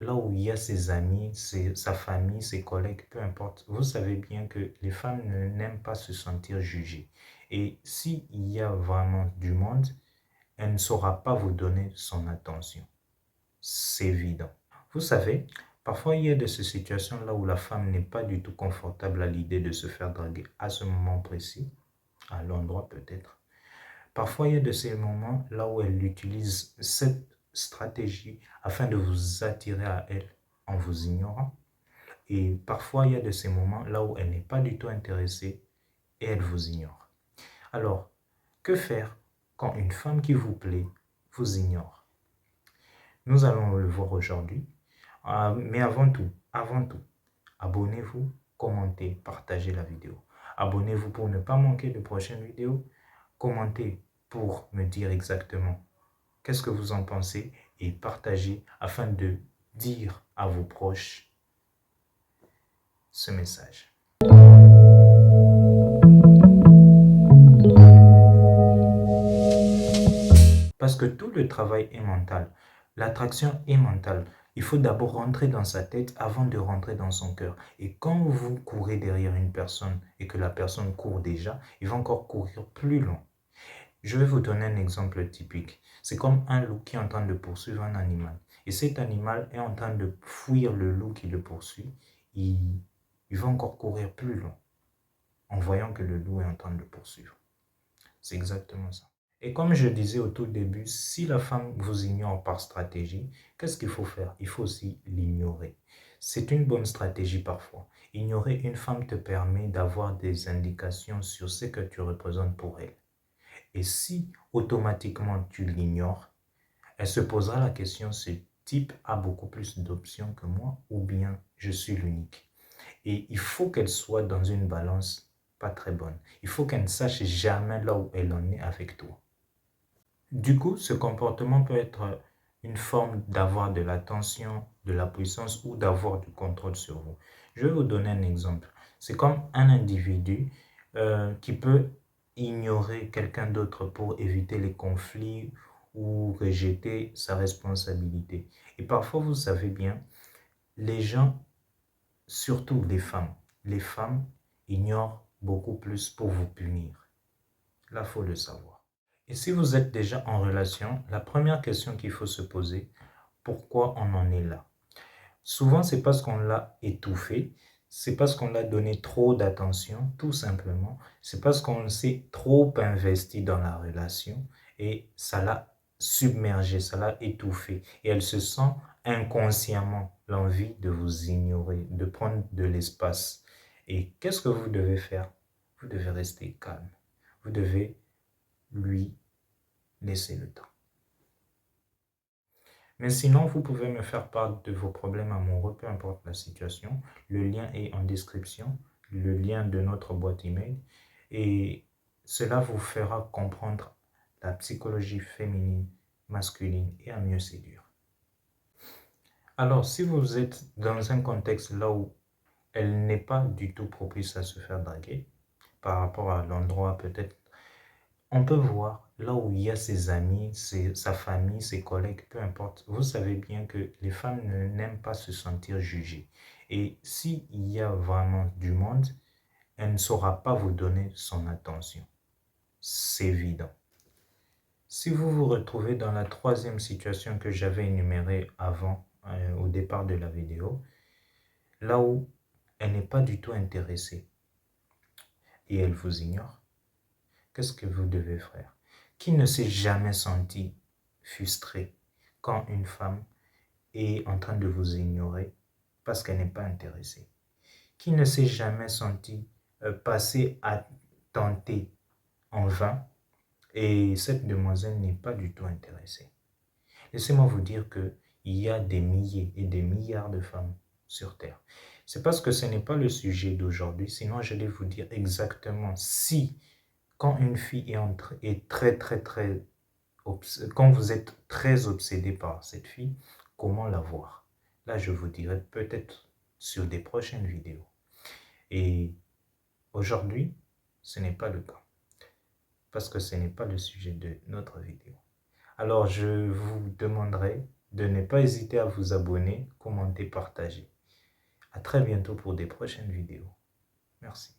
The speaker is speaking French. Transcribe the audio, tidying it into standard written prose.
là où il y a ses amis, sa famille, ses collègues, peu importe, vous savez bien que les femmes n'aiment pas se sentir jugées. Et s'il y a vraiment du monde, elle ne saura pas vous donner son attention. C'est évident. Vous savez, parfois il y a de ces situations-là où la femme n'est pas du tout confortable à l'idée de se faire draguer à ce moment précis, à l'endroit peut-être. Parfois il y a de ces moments là où elle utilise cette stratégie afin de vous attirer à elle en vous ignorant. Et parfois il y a de ces moments là où elle n'est pas du tout intéressée et elle vous ignore. Alors, que faire quand une femme qui vous plaît vous ignore? Nous allons le voir aujourd'hui. Mais avant tout, abonnez-vous, commentez, partagez la vidéo. Abonnez-vous pour ne pas manquer de prochaines vidéos. Commentez pour me dire exactement qu'est-ce que vous en pensez et partagez afin de dire à vos proches ce message. Parce que tout le travail est mental. L'attraction est mentale. Il faut d'abord rentrer dans sa tête avant de rentrer dans son cœur. Et quand vous courez derrière une personne et que la personne court déjà, il va encore courir plus loin. Je vais vous donner un exemple typique. C'est comme un loup qui est en train de poursuivre un animal. Et cet animal est en train de fuir le loup qui le poursuit. Il va encore courir plus loin en voyant que le loup est en train de le poursuivre. C'est exactement ça. Et comme je disais au tout début, si la femme vous ignore par stratégie, qu'est-ce qu'il faut faire? Il faut aussi l'ignorer. C'est une bonne stratégie parfois. Ignorer une femme te permet d'avoir des indications sur ce que tu représentes pour elle. Et si automatiquement tu l'ignores, elle se posera la question, ce type a beaucoup plus d'options que moi ou bien je suis l'unique. Et il faut qu'elle soit dans une balance pas très bonne. Il faut qu'elle ne sache jamais là où elle en est avec toi. Du coup, ce comportement peut être une forme d'avoir de l'attention, de la puissance ou d'avoir du contrôle sur vous. Je vais vous donner un exemple. C'est comme un individu qui peut ignorer quelqu'un d'autre pour éviter les conflits ou rejeter sa responsabilité. Et parfois, vous savez bien, les gens, surtout les femmes ignorent beaucoup plus pour vous punir. Là, il faut le savoir. Et si vous êtes déjà en relation, la première question qu'il faut se poser, pourquoi on en est là? Souvent, c'est parce qu'on l'a étouffé, c'est parce qu'on l'a donné trop d'attention, tout simplement. C'est parce qu'on s'est trop investi dans la relation et ça l'a submergé, ça l'a étouffé. Et elle se sent inconsciemment l'envie de vous ignorer, de prendre de l'espace. Et qu'est-ce que vous devez faire? Vous devez rester calme. Vous devez lui laisser le temps. Mais sinon, vous pouvez me faire part de vos problèmes amoureux, peu importe la situation. Le lien est en description, le lien de notre boîte email. Et cela vous fera comprendre la psychologie féminine, masculine et à mieux séduire. Alors, si vous êtes dans un contexte là où elle n'est pas du tout propice à se faire draguer, par rapport à l'endroit peut-être, on peut voir là où il y a ses amis, sa famille, ses collègues, peu importe. Vous savez bien que les femmes n'aiment pas se sentir jugées. Et s'il y a vraiment du monde, elle ne saura pas vous donner son attention. C'est évident. Si vous vous retrouvez dans la troisième situation que j'avais énumérée avant, au départ de la vidéo, là où elle n'est pas du tout intéressée et elle vous ignore, qu'est-ce que vous devez faire? Qui ne s'est jamais senti frustré quand une femme est en train de vous ignorer parce qu'elle n'est pas intéressée? Qui ne s'est jamais senti passer à tenter en vain et cette demoiselle n'est pas du tout intéressée? Laissez-moi vous dire qu'il y a des milliers et des milliards de femmes sur Terre. C'est parce que ce n'est pas le sujet d'aujourd'hui, sinon je vais vous dire exactement si quand une fille est quand vous êtes très obsédé par cette fille, comment la voir? Là, je vous dirai peut-être sur des prochaines vidéos. Et aujourd'hui, ce n'est pas le cas, parce que ce n'est pas le sujet de notre vidéo. Alors, je vous demanderai de ne pas hésiter à vous abonner, commenter, partager. À très bientôt pour des prochaines vidéos. Merci.